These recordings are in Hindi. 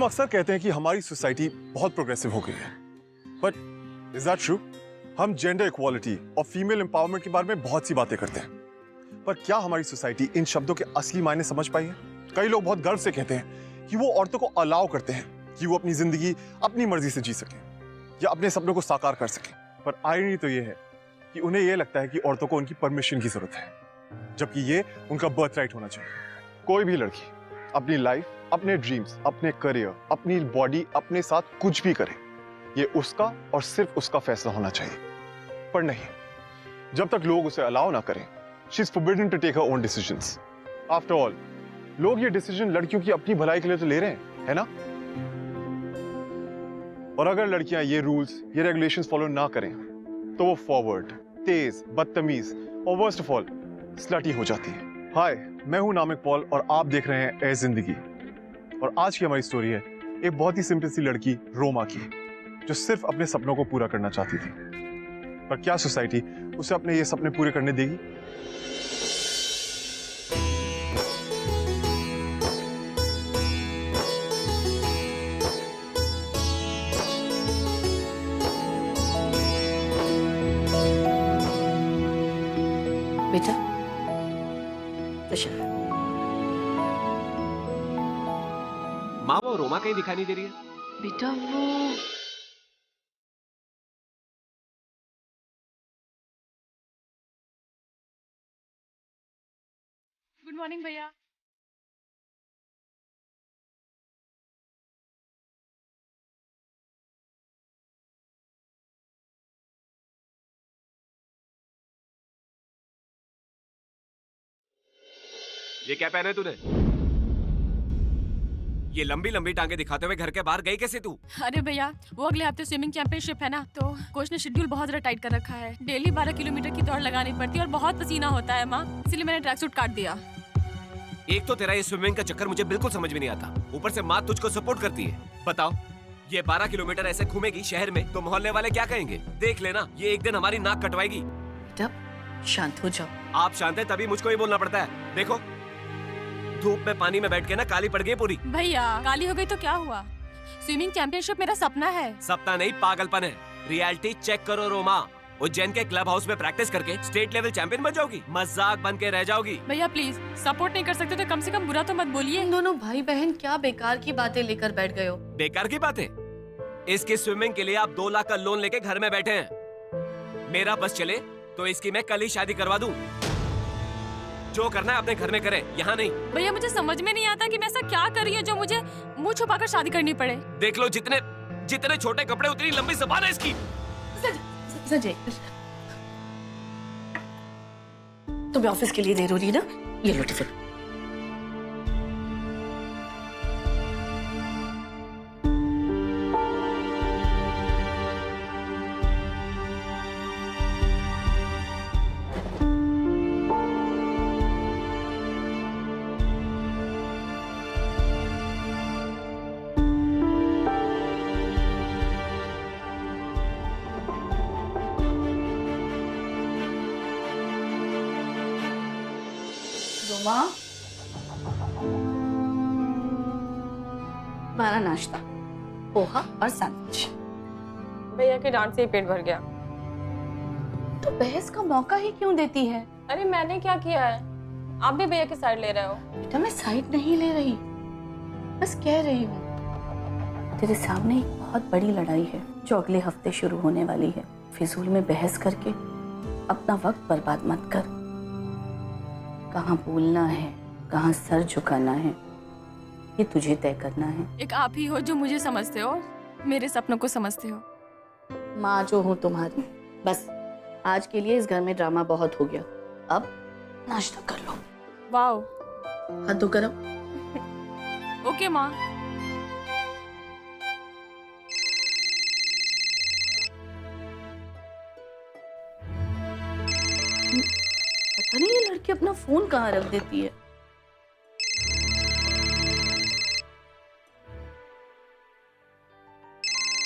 हम अक्सर कहते हैं कि हमारी सोसाइटी बहुत प्रोग्रेसिव हो गई है, बट इज दैट ट्रू? हम जेंडर इक्वालिटी और फीमेल एम्पावरमेंट के बारे में बहुत सी बातें करते हैं, पर क्या हमारी सोसाइटी इन शब्दों के असली मायने समझ पाई है? कई लोग बहुत गर्व से कहते हैं कि वो औरतों को अलाउ करते हैं कि वो अपनी जिंदगी अपनी मर्जी से जी सकें या अपने सपनों को साकार कर सकें, पर आयरनी तो ये है कि उन्हें यह लगता है कि औरतों को उनकी परमिशन की जरूरत है, जबकि ये उनका बर्थ राइट होना चाहिए। कोई भी लड़की अपनी लाइफ, अपने ड्रीम्स, अपने करियर, अपनी बॉडी, अपने साथ कुछ भी करे, ये उसका और सिर्फ उसका फैसला होना चाहिए। पर नहीं, जब तक लोग उसे अलाउ ना करें, she is forbidden to take her own decisions. After all, लोग ये डिसीजन लड़कियों की अपनी भलाई के लिए तो ले रहे हैं, है ना? और अगर लड़कियां ये रूल्स, ये रेगुलेशंस फॉलो ना करें, तो वो फॉरवर्ड, तेज, बदतमीज और वर्स्ट ऑफ ऑल स्लटी हो जाती है। हाय, मैं हूं नामिक पॉल और आप देख रहे हैं ए जिंदगी। और आज की हमारी स्टोरी है एक बहुत ही सिंपल सी लड़की रोमा की, जो सिर्फ अपने सपनों को पूरा करना चाहती थी। पर क्या सोसाइटी उसे अपने ये सपने पूरे करने देगी? बेटा, प्रशांत। माँ, वो रोमा कहीं दिखाई नहीं दे रही है। बेटा वो गुड मॉर्निंग भैया। ये क्या पहना है तूने? ये लंबी लंबी टांगे दिखाते हुए घर के बाहर गई कैसे तू? अरे भैया, वो अगले हफ्ते स्विमिंग चैंपियनशिप है ना, तो कोच ने शेड्यूल बहुत ज्यादा टाइट कर रखा है। डेली 12 किलोमीटर की दौड़ लगानी पड़ती है और बहुत पसीना होता है माँ, इसलिए मैंने ट्रैक सूट काट दिया। एक तो तेरा ये स्विमिंग का चक्कर मुझे बिल्कुल समझ में नहीं आता, ऊपर से माँ तुझको सपोर्ट करती है। बताओ, ये 12 किलोमीटर ऐसे घूमेगी शहर में तो मोहल्ले वाले क्या कहेंगे? देख लेना, ये एक दिन हमारी नाक कटवाएगी। बेटा शांत हो जाओ। आप शांत है तभी मुझको ही बोलना पड़ता है। देखो, धूप में पानी में बैठ के ना काली पड़ गई पूरी। भैया, काली हो गई तो क्या हुआ? स्विमिंग चैंपियनशिप मेरा सपना है। सपना नहीं, पागलपन है। रियलिटी चेक करो रोमा, उज्जैन के क्लब हाउस में प्रैक्टिस करके स्टेट लेवल चैंपियन बन जाओगी, मजाक बन के रह जाओगी। भैया प्लीज, सपोर्ट नहीं कर सकते तो कम से कम बुरा तो मत बोलिए। तुम दोनों भाई बहन क्या बेकार की बातें लेकर बैठ गए हो? बेकार की बात है? इसकी स्विमिंग के लिए आप 2 लाख का लोन लेके घर में बैठे हैं। मेरा बस चले तो इसकी मैं कल ही शादी करवा दूं। जो करना है अपने घर में करे, यहाँ नहीं। भैया मुझे समझ में नहीं आता कि मैं ऐसा क्या कर रही हूँ जो मुझे मुंह छुपाकर शादी करनी पड़े। देख लो, जितने जितने छोटे कपड़े उतनी लंबी ज़बान है इसकी। संजय, तुम्हें ऑफिस के लिए देर हो रही है ना? ये लो टिफिन। रोमा, हमारा नाश्ता, पोहा और सैंडविच। भैया के डांट से ही पेट भर गया। तो बहस का मौका ही क्यों देती है? अरे मैंने क्या किया है? आप भी भैया की साइड ले रहे हो। बेटा मैं साइड नहीं ले रही, बस कह रही हूँ तेरे सामने एक बहुत बड़ी लड़ाई है जो अगले हफ्ते शुरू होने वाली है। फिजूल में बहस करके अपना वक्त बर्बाद मत कर। कहाँ बोलना है, कहाँ सर झुकाना है, ये तुझे तय करना है। एक आप ही हो जो मुझे समझते हो, मेरे सपनों को समझते हो। माँ जो हूँ तुम्हारी। बस आज के लिए इस घर में ड्रामा बहुत हो गया, अब नाश्ता कर लो। वाओ, हाथ धो कर आओ। ओके माँ। पता नहीं ये लड़की अपना फोन कहाँ रख देती है।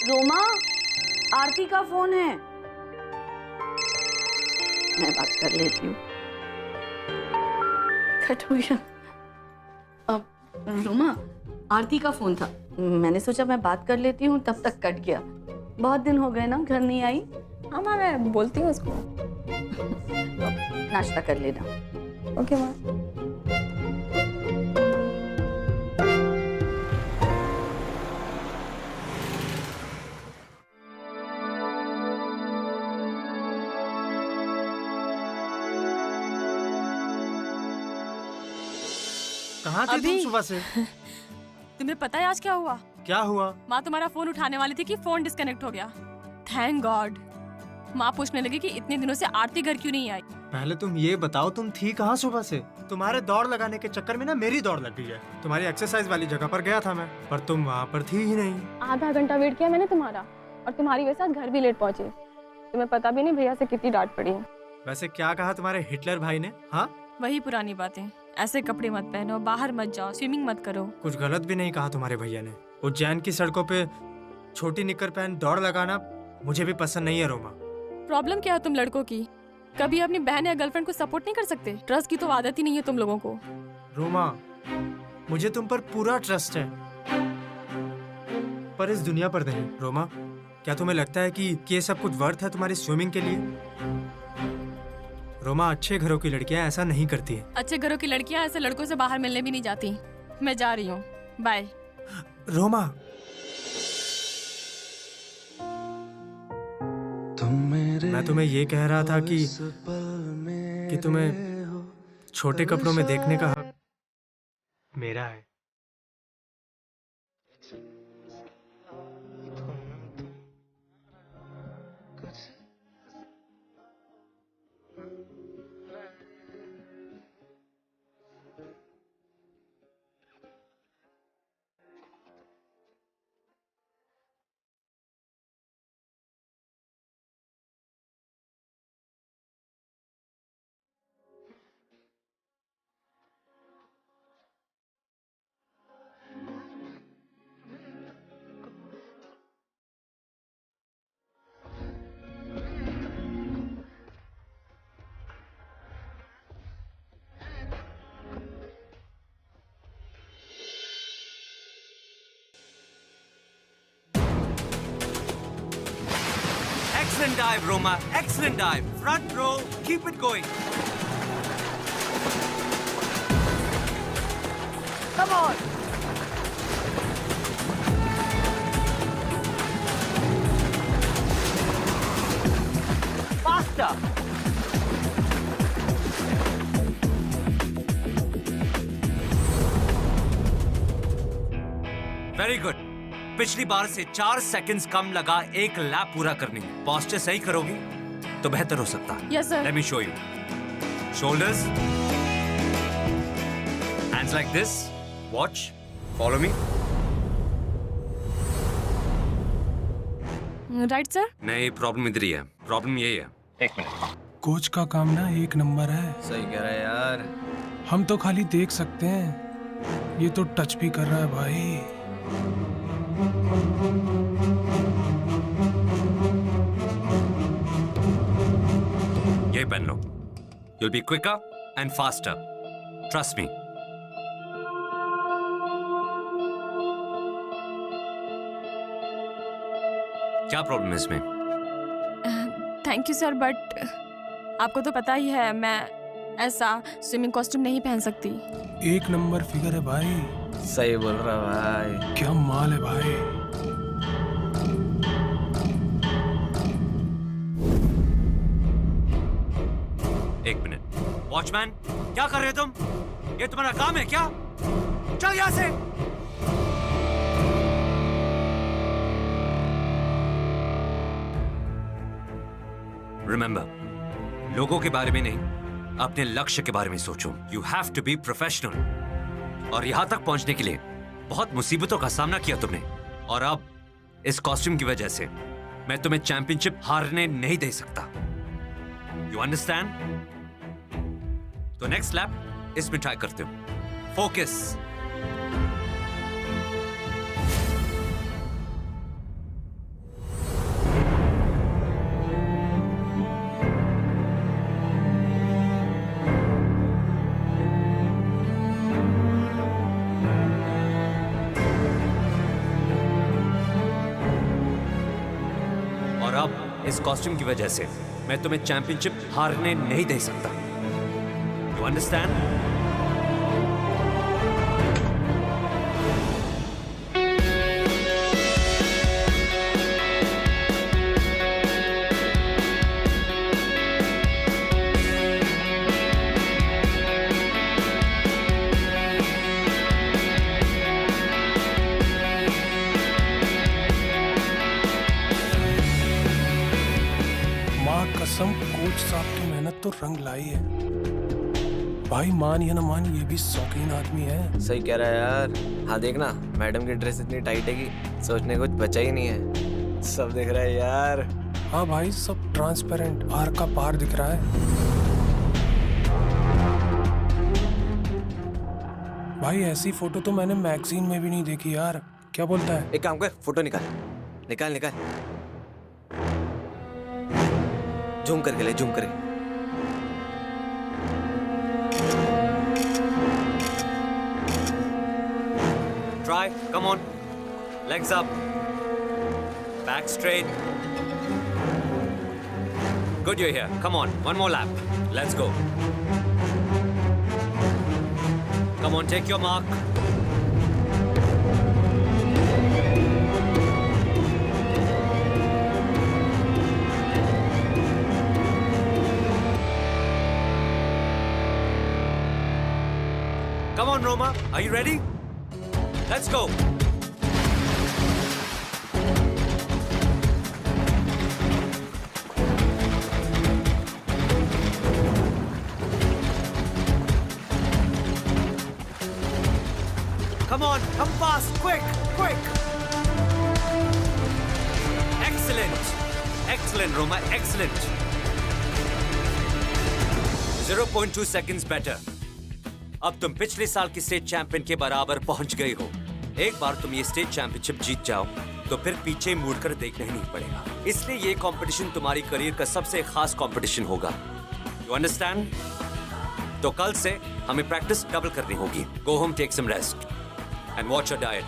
रोमा, आरती का फोन है, मैं बात कर लेती हूँ। कट हो गया। अब रोमा, आरती का फोन था, मैंने सोचा मैं बात कर लेती हूँ, तब तक कट गया। बहुत दिन हो गए ना घर नहीं आई। हाँ माँ, मैं बोलती हूँ उसको। नाश्ता कर लेना। ओके माँ। कहाँ थे तुम अभी? सुबह से? तुम्हें पता है आज क्या हुआ? क्या हुआ? माँ तुम्हारा फोन उठाने वाली थी कि फोन डिस्कनेक्ट हो गया। Thank God. माँ पूछने लगी कि इतने दिनों से आरती घर क्यों नहीं आई। पहले तुम ये बताओ, तुम थी कहाँ सुबह से? तुम्हारे दौड़ लगाने के चक्कर में ना मेरी दौड़ लग गई है। तुम्हारी एक्सरसाइज वाली जगह पर गया था मैं, पर तुम वहाँ पर थी ही नहीं। आधा घंटा वेट किया मैंने तुम्हारा, और तुम्हारी वजह से आज घर भी लेट पहुंचे। तुम्हें पता भी नहीं भैया से कितनी डांट पड़ी। वैसे क्या कहा तुम्हारे हिटलर भाई ने? हाँ, वही पुरानी बातें, ऐसे कपड़े मत पहनो, बाहर मत जाओ, स्विमिंग मत करो। कुछ गलत भी नहीं कहा तुम्हारे भैया ने। उज्जैन की सड़कों पे छोटी निक्कर पहन दौड़ लगाना मुझे भी पसंद नहीं है रोमा। प्रॉब्लम क्या है तुम लड़कों की? कभी अपनी बहन या गर्लफ्रेंड को सपोर्ट नहीं कर सकते? ट्रस्ट की तो आदत ही नहीं है तुम लोगों को। रोमा, मुझे तुम पर पूरा ट्रस्ट है, पर इस दुनिया पर नहीं। रोमा, क्या तुम्हें लगता है कि ये सब कुछ वर्थ है तुम्हारी स्विमिंग के लिए? रोमा, अच्छे घरों की लड़कियां ऐसा नहीं करती हैं। अच्छे घरों की लड़कियां ऐसे लड़कों से बाहर मिलने भी नहीं जाती। मैं जा रही हूँ, बाय। रोमा, मैं तुम्हें ये कह रहा था कि तुम्हें छोटे कपड़ों में देखने का हक मेरा है। Excellent dive, Roma. Excellent dive. Front row. Keep it going. Come on. Faster. Very good. पिछली बार से 4 सेकंड्स कम लगा एक लैप पूरा करने में। पोस्चर सही करोगी तो बेहतर हो सकता है। Yes, sir. Let me show you. Shoulders. Hands like this. Watch. Follow me. Right sir? नहीं, प्रॉब्लम इधर ही है। प्रॉब्लम यही है। एक मिनट। कोच का काम ना एक नंबर है। सही कह रहा है यार। हम तो खाली देख सकते हैं, ये तो टच भी कर रहा है भाई। ये पहन लो। You'll be quicker and faster. Trust me. क्या प्रॉब्लम है इसमें? थैंक यू सर, बट आपको तो पता ही है मैं ऐसा स्विमिंग कॉस्ट्यूम नहीं पहन सकती। एक नंबर फिगर है भाई। सही बोल रहा भाई। क्या माल है भाई। एक मिनट। वॉचमैन, क्या कर रहे हो तुम? ये तुम्हारा काम है क्या? चल यहाँ से। रिमेंबर, लोगों के बारे में नहीं, अपने लक्ष्य के बारे में सोचो। You have to be professional. और यहां तक पहुंचने के लिए बहुत मुसीबतों का सामना किया तुमने, और अब इस कॉस्ट्यूम की वजह से मैं तुम्हें चैंपियनशिप हारने नहीं दे सकता। You understand? तो नेक्स्ट लैप इसमें ट्राई करते हो। फोकस। कॉस्ट्यूम की वजह से मैं तुम्हें चैंपियनशिप हारने नहीं दे सकता। You understand? माँ कसम, कोच साहब की मेहनत तो रंग लाई है। भाई मान या ना मान, ये भी शौकीन आदमी है। सही कह रहा है यार। हाँ देखना, मैडम की ड्रेस इतनी टाइट है कि सोचने कुछ बचा ही नहीं है। सब दिख रहा है यार। हाँ भाई, सब ट्रांसपेरेंट, आर का पार दिख रहा है। भाई ऐसी फोटो तो मैंने मैगजीन में भी नहीं देखी यार। क्या बोलता है? एक काम कर, फोटो निकाल निकाल निकाल। जूम करके ले, जूम करके। Try, come on. Legs up. Back straight. Good, you're here. Come on, one more lap. Let's go. Come on, take your mark. Come on, Roma. Are you ready? Let's go. Come on, come fast, quick, quick. Excellent. Excellent, Roma, excellent. 0.2 seconds better. अब तुम पिछले साल की स्टेट चैंपियन के बराबर पहुंच गई हो। एक बार तुम ये स्टेट चैंपियनशिप जीत जाओ तो फिर पीछे मुड़कर देखना ही नहीं पड़ेगा। इसलिए ये कंपटीशन तुम्हारी करियर का सबसे खास कंपटीशन होगा। You understand? तो कल से हमें प्रैक्टिस डबल करनी होगी। Go home, take some rest and watch your diet.